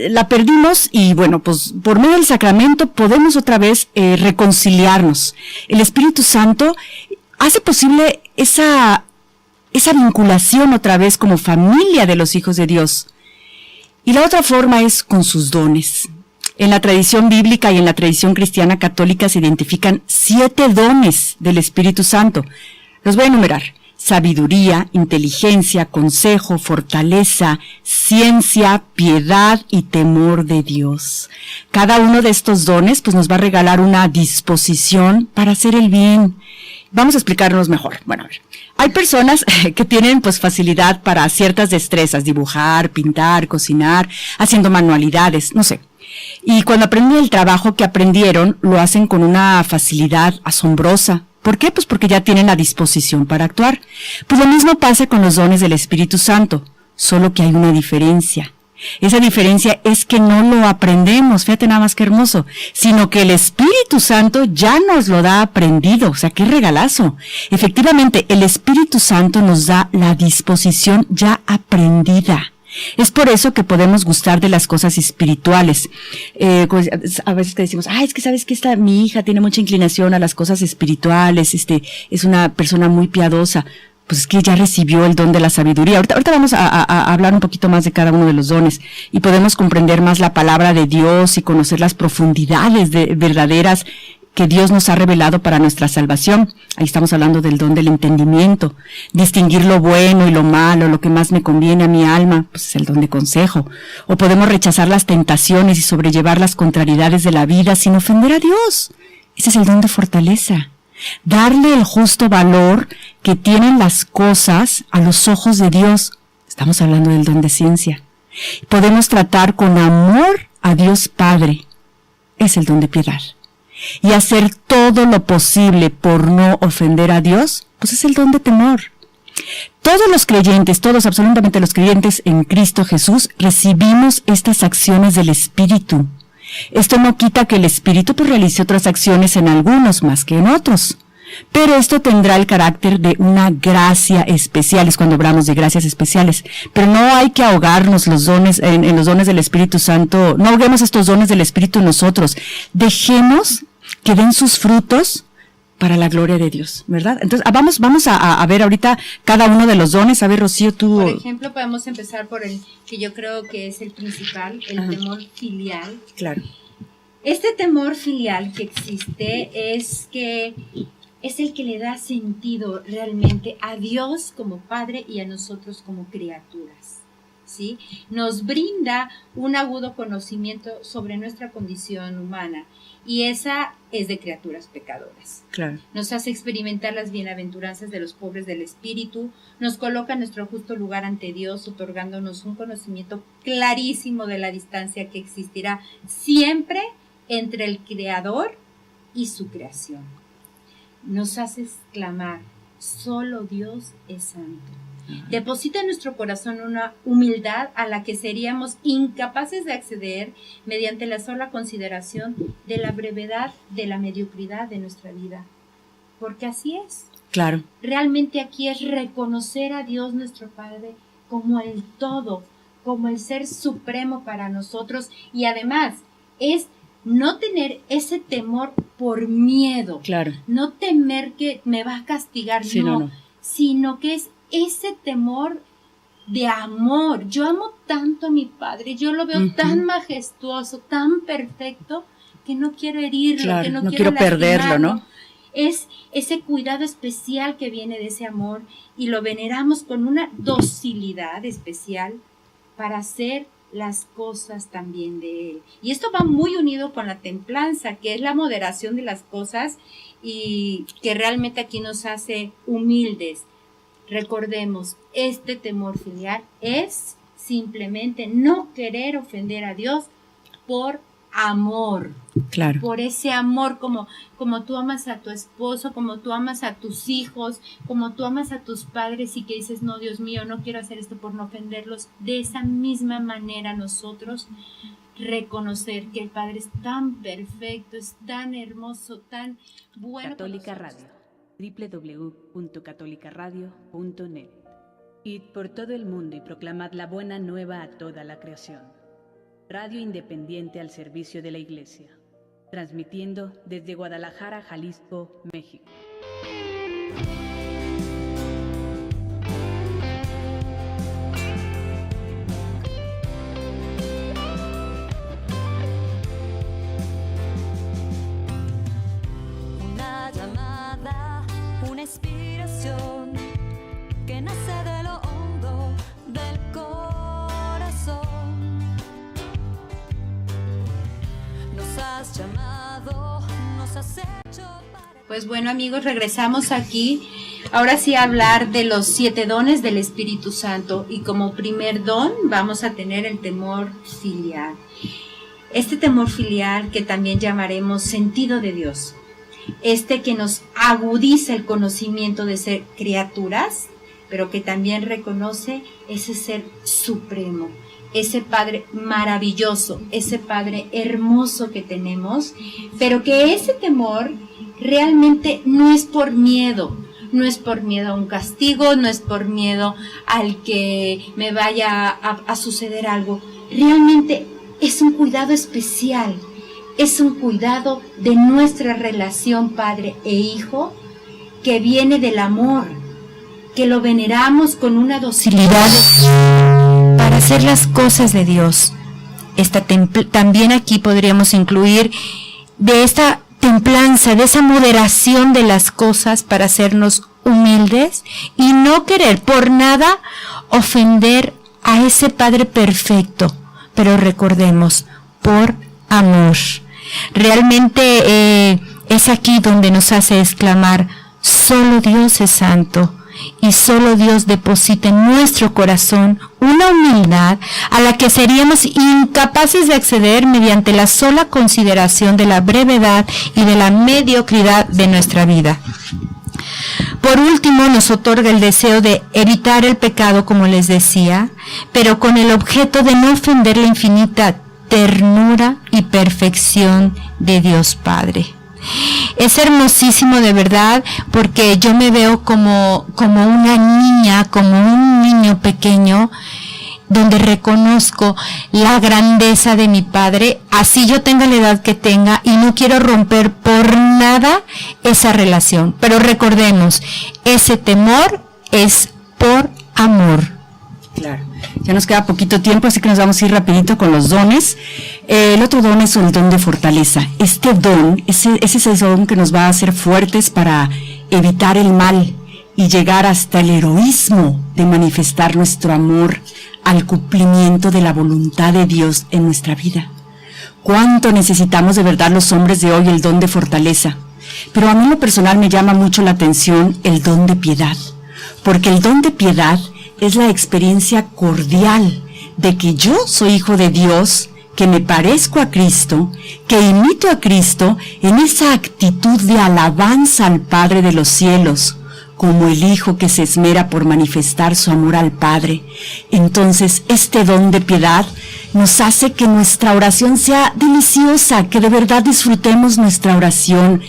La perdimos y bueno, pues por medio del sacramento podemos otra vez reconciliarnos. El Espíritu Santo hace posible esa vinculación otra vez como familia de los hijos de Dios. Y la otra forma es con sus dones. En la tradición bíblica y en la tradición cristiana católica se identifican 7 dones del Espíritu Santo. Los voy a enumerar: sabiduría, inteligencia, consejo, fortaleza, ciencia, piedad y temor de Dios. Cada uno de estos dones pues nos va a regalar una disposición para hacer el bien. Vamos a explicarnos mejor. Bueno, a ver. Hay personas que tienen pues facilidad para ciertas destrezas, dibujar, pintar, cocinar, haciendo manualidades, no sé. Y cuando aprenden el trabajo que aprendieron, lo hacen con una facilidad asombrosa. ¿Por qué? Pues porque ya tienen la disposición para actuar. Pues lo mismo pasa con los dones del Espíritu Santo, solo que hay una diferencia. Esa diferencia es que no lo aprendemos, fíjate nada más que hermoso, sino que el Espíritu Santo ya nos lo da aprendido. O sea, qué regalazo. Efectivamente, el Espíritu Santo nos da la disposición ya aprendida. Es por eso que podemos gustar de las cosas espirituales. A veces que decimos, es que sabes que mi hija tiene mucha inclinación a las cosas espirituales, es una persona muy piadosa. pues es que ya recibió el don de la sabiduría. Ahorita vamos a hablar un poquito más de cada uno de los dones y podemos comprender más la palabra de Dios y conocer las profundidades verdaderas que Dios nos ha revelado para nuestra salvación. Ahí estamos hablando del don del entendimiento, distinguir lo bueno y lo malo, lo que más me conviene a mi alma, pues es el don de consejo. O podemos rechazar las tentaciones y sobrellevar las contrariedades de la vida sin ofender a Dios. Ese es el don de fortaleza. Darle el justo valor que tienen las cosas a los ojos de Dios. Estamos hablando del don de ciencia. Podemos tratar con amor a Dios Padre. Es el don de piedad. Y hacer todo lo posible por no ofender a Dios, pues es el don de temor. Todos los creyentes, todos, absolutamente los creyentes en Cristo Jesús, recibimos estas acciones del Espíritu. Esto no quita que el Espíritu pues realice otras acciones en algunos más que en otros. Pero esto tendrá el carácter de una gracia especial, es cuando hablamos de gracias especiales. Pero no hay que ahogarnos los dones, en los dones del Espíritu Santo, no ahoguemos estos dones del Espíritu en nosotros. Dejemos que den sus frutos para la gloria de Dios, ¿verdad? Entonces, vamos a ver ahorita cada uno de los dones. A ver, Rocío, tú... Por ejemplo, podemos empezar por el que yo creo que es el principal, el temor filial. Claro. Este temor filial que existe es el que le da sentido realmente a Dios como Padre y a nosotros como criaturas, ¿sí? Nos brinda un agudo conocimiento sobre nuestra condición humana y esa es de criaturas pecadoras. Claro. Nos hace experimentar las bienaventuranzas de los pobres del espíritu, nos coloca en nuestro justo lugar ante Dios, otorgándonos un conocimiento clarísimo de la distancia que existirá siempre entre el Creador y su creación. Nos hace exclamar, solo Dios es santo. Deposita en nuestro corazón una humildad a la que seríamos incapaces de acceder mediante la sola consideración de la brevedad, de la mediocridad de nuestra vida. Porque así es. Claro. Realmente aquí es reconocer a Dios nuestro Padre como el todo, como el ser supremo para nosotros y además es no tener ese temor por miedo, claro, no temer que me va a castigar, sí, no, sino que es ese temor de amor. Yo amo tanto a mi Padre, yo lo veo tan majestuoso, tan perfecto, que no quiero herirlo, claro, que no quiero perderlo, ¿no? Es ese cuidado especial que viene de ese amor y lo veneramos con una docilidad especial para hacer las cosas también de Él. Y esto va muy unido con la templanza, que es la moderación de las cosas y que realmente aquí nos hace humildes. Recordemos, este temor filial es simplemente no querer ofender a Dios por amor. Claro. Por ese amor, como tú amas a tu esposo, como tú amas a tus hijos, como tú amas a tus padres y que dices, no, Dios mío, no quiero hacer esto por no ofenderlos. De esa misma manera nosotros reconocer que el Padre es tan perfecto, es tan hermoso, tan bueno. Católica Radio, www.catolicaradio.net. Id por todo el mundo y proclamad la buena nueva a toda la creación. Radio independiente al servicio de la Iglesia, transmitiendo desde Guadalajara, Jalisco, México. Una llamada, una inspiración que nace de lo hondo del corazón. Nos has llamado, nos has hecho para... Pues bueno, amigos, regresamos aquí. Ahora sí a hablar de los 7 dones del Espíritu Santo. Y como primer don vamos a tener el temor filial. Este temor filial que también llamaremos sentido de Dios. Este que nos agudiza el conocimiento de ser criaturas, pero que también reconoce ese ser supremo. Ese Padre maravilloso, ese Padre hermoso que tenemos, pero que ese temor realmente no es por miedo, no es por miedo a un castigo, no es por miedo al que me vaya a suceder algo, realmente es un cuidado especial, es un cuidado de nuestra relación Padre e Hijo que viene del amor, que lo veneramos con una docilidad para hacer las cosas de Dios. También aquí podríamos incluir de esta templanza, de esa moderación de las cosas para hacernos humildes y no querer por nada ofender a ese Padre perfecto, pero recordemos, por amor. Realmente es aquí donde nos hace exclamar, solo Dios es santo. Y solo Dios deposita en nuestro corazón una humildad a la que seríamos incapaces de acceder mediante la sola consideración de la brevedad y de la mediocridad de nuestra vida. Por último, nos otorga el deseo de evitar el pecado, como les decía, pero con el objeto de no ofender la infinita ternura y perfección de Dios Padre. Es hermosísimo de verdad, porque yo me veo como una niña, como un niño pequeño, donde reconozco la grandeza de mi Padre, así yo tenga la edad que tenga, y no quiero romper por nada esa relación. Pero recordemos, ese temor es por amor. Claro, ya nos queda poquito tiempo, así que nos vamos a ir rapidito con los dones. El otro don es el don de fortaleza. Este don es ese don que nos va a hacer fuertes para evitar el mal y llegar hasta el heroísmo de manifestar nuestro amor al cumplimiento de la voluntad de Dios en nuestra vida. ¿Cuánto necesitamos de verdad los hombres de hoy el don de fortaleza? Pero a mí en lo personal me llama mucho la atención el don de piedad, porque el don de piedad es la experiencia cordial de que yo soy hijo de Dios, que me parezco a Cristo, que imito a Cristo en esa actitud de alabanza al Padre de los cielos, como el Hijo que se esmera por manifestar su amor al Padre. Entonces, este don de piedad nos hace que nuestra oración sea deliciosa, que de verdad disfrutemos nuestra oración.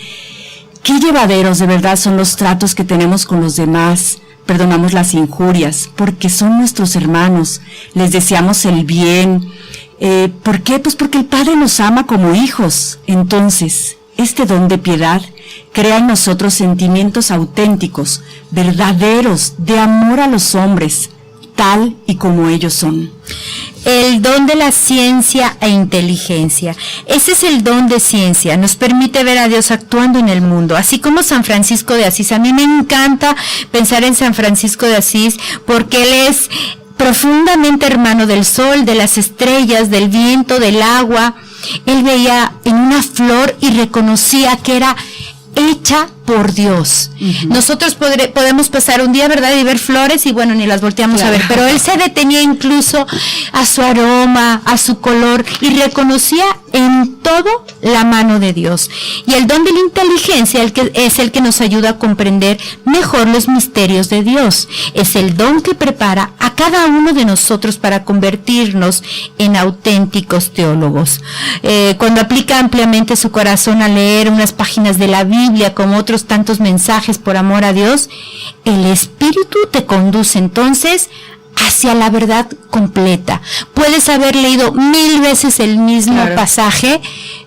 Qué llevaderos de verdad son los tratos que tenemos con los demás. Perdonamos las injurias, porque son nuestros hermanos, les deseamos el bien. ¿Por qué? Pues porque el Padre nos ama como hijos. Entonces, este don de piedad crea en nosotros sentimientos auténticos, verdaderos, de amor a los hombres, tal y como ellos son. El don de la ciencia e inteligencia. Ese es el don de ciencia. Nos permite ver a Dios actuando en el mundo, así como San Francisco de Asís. A mí me encanta pensar en San Francisco de Asís porque él es profundamente hermano del sol, de las estrellas, del viento, del agua. Él veía en una flor y reconocía que era hecha por Dios. Nosotros podemos pasar un día, ¿verdad?, y ver flores y bueno, ni las volteamos a ver, pero él se detenía incluso a su aroma, a su color, y reconocía en todo la mano de Dios. Y el don de la inteligencia es el que nos ayuda a comprender mejor los misterios de Dios. Es el don que prepara a cada uno de nosotros para convertirnos en auténticos teólogos. Cuando aplica ampliamente su corazón a leer unas páginas de la Biblia, como otros tantos mensajes por amor a Dios, el Espíritu te conduce entonces hacia la verdad completa. Puedes haber leído 1000 veces el mismo pasaje,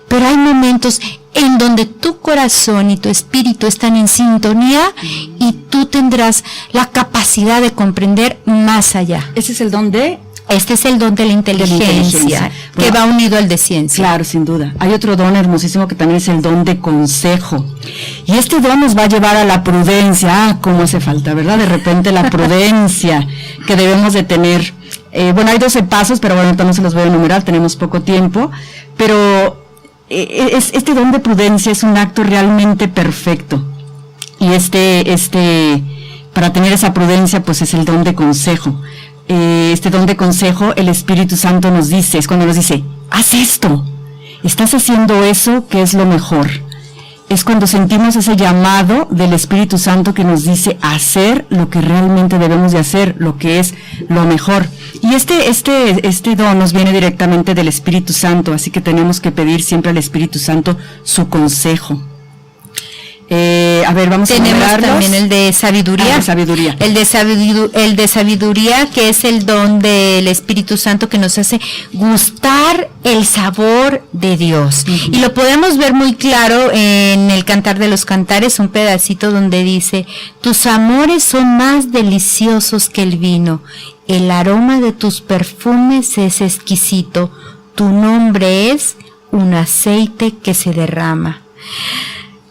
pero hay momentos en donde tu corazón y tu espíritu están en sintonía y tú tendrás la capacidad de comprender más allá. Ese es el don de... Este es el don de la inteligencia, que va unido al de ciencia. Claro, sin duda. Hay otro don hermosísimo que también es el don de consejo. Y este don nos va a llevar a la prudencia. Ah, cómo hace falta, ¿verdad? De repente la prudencia que debemos de tener. Bueno, hay 12 pasos, pero bueno, ahorita no se los voy a enumerar, tenemos poco tiempo. Pero este don de prudencia es un acto realmente perfecto. Y para tener esa prudencia, pues es el don de consejo. Este don de consejo, el Espíritu Santo nos dice, es cuando nos dice, haz esto, estás haciendo eso que es lo mejor. Es cuando sentimos ese llamado del Espíritu Santo que nos dice hacer lo que realmente debemos de hacer, lo que es lo mejor. Y este don nos viene directamente del Espíritu Santo, así que tenemos que pedir siempre al Espíritu Santo su consejo. A ver, vamos a Tenemos enumerarlos. también el de sabiduría. Ah, de sabiduría. El de sabiduría, que es el don del Espíritu Santo que nos hace gustar el sabor de Dios. Y lo podemos ver muy claro en el Cantar de los Cantares, un pedacito donde dice: tus amores son más deliciosos que el vino, el aroma de tus perfumes es exquisito, tu nombre es un aceite que se derrama.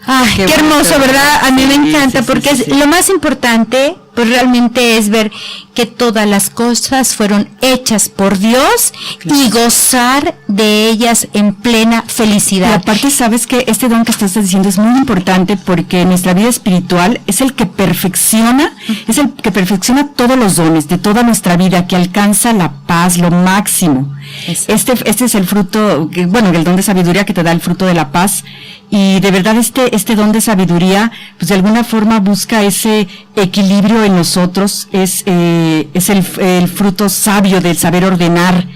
Ay, qué hermoso, ¿verdad? A mí me encanta, porque lo más importante, pues realmente es ver que todas las cosas fueron hechas por Dios y gozar de ellas en plena felicidad. Y aparte, sabes que este don que estás diciendo es muy importante, porque nuestra vida espiritual es el que perfecciona, todos los dones de toda nuestra vida, que alcanza la paz, lo máximo. Este es el fruto, el don de sabiduría que te da el fruto de la paz. Y de verdad este don de sabiduría, pues de alguna forma busca ese equilibrio en nosotros, es el fruto sabio del saber ordenar,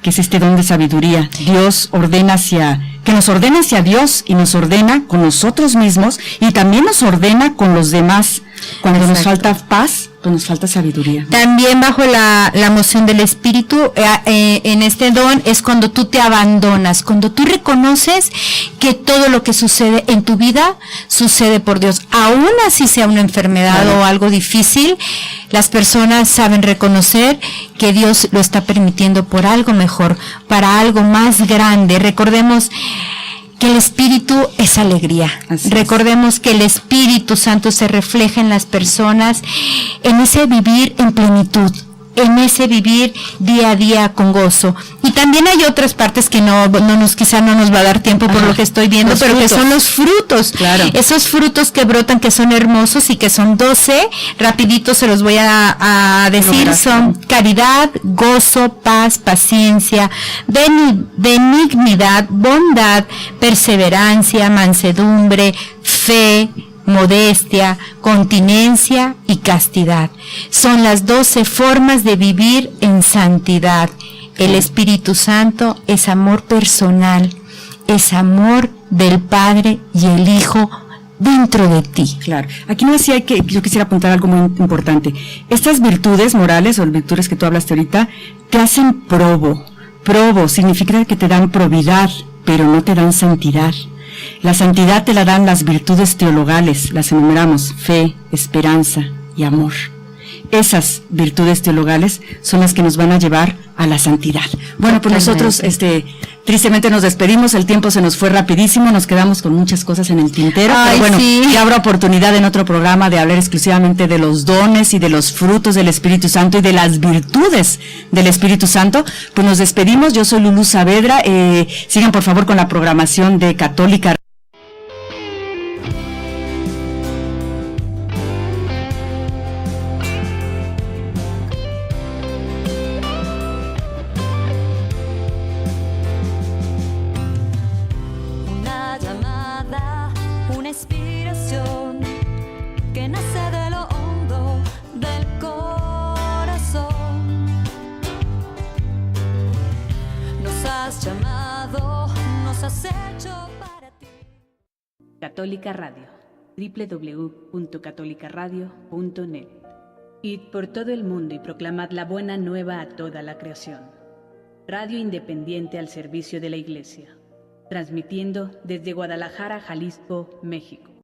que es este don de sabiduría. Dios que nos ordena hacia Dios, y nos ordena con nosotros mismos, y también nos ordena con los demás. Cuando nos falta paz, pues nos falta sabiduría. También bajo la moción del Espíritu, en este don es cuando tú te abandonas, cuando tú reconoces que todo lo que sucede en tu vida sucede por Dios. Aún así sea una enfermedad o algo difícil, las personas saben reconocer que Dios lo está permitiendo por algo mejor, para algo más grande. Recordemos que el Espíritu es alegría. Recordemos que el Espíritu Santo se refleja en las personas, en ese vivir en plenitud, en ese vivir día a día con gozo. Y también hay otras partes que quizá no nos va a dar tiempo por lo que estoy viendo, pero frutos, que son los frutos. Claro. Esos frutos que brotan, que son hermosos y que son 12, rapidito se los voy a decir, son caridad, gozo, paz, paciencia, benignidad, bondad, perseverancia, mansedumbre, fe, modestia, continencia y castidad. Son las 12 formas de vivir en santidad. El Espíritu Santo es amor personal, es amor del Padre y el Hijo dentro de ti. Claro. Aquí yo quisiera apuntar algo muy importante. Estas virtudes morales, o virtudes que tú hablaste ahorita, te hacen probo. Probo significa que te dan probidad, pero no te dan santidad. La santidad te la dan las virtudes teologales, las enumeramos: fe, esperanza y amor. Esas virtudes teologales son las que nos van a llevar a la santidad. Bueno, pues nosotros tristemente nos despedimos, el tiempo se nos fue rapidísimo, nos quedamos con muchas cosas en el tintero. Ay, pero bueno, sí. Ya habrá oportunidad en otro programa de hablar exclusivamente de los dones y de los frutos del Espíritu Santo y de las virtudes del Espíritu Santo. Pues nos despedimos, yo soy Lulú Saavedra, sigan por favor con la programación de Católica. Una llamada, una inspiración que nace de lo hondo del corazón. Nos has llamado, nos has hecho para ti. Católica Radio, www.catolicaradio.net. Id por todo el mundo y proclamad la buena nueva a toda la creación. Radio independiente al servicio de la Iglesia. Transmitiendo desde Guadalajara, Jalisco, México.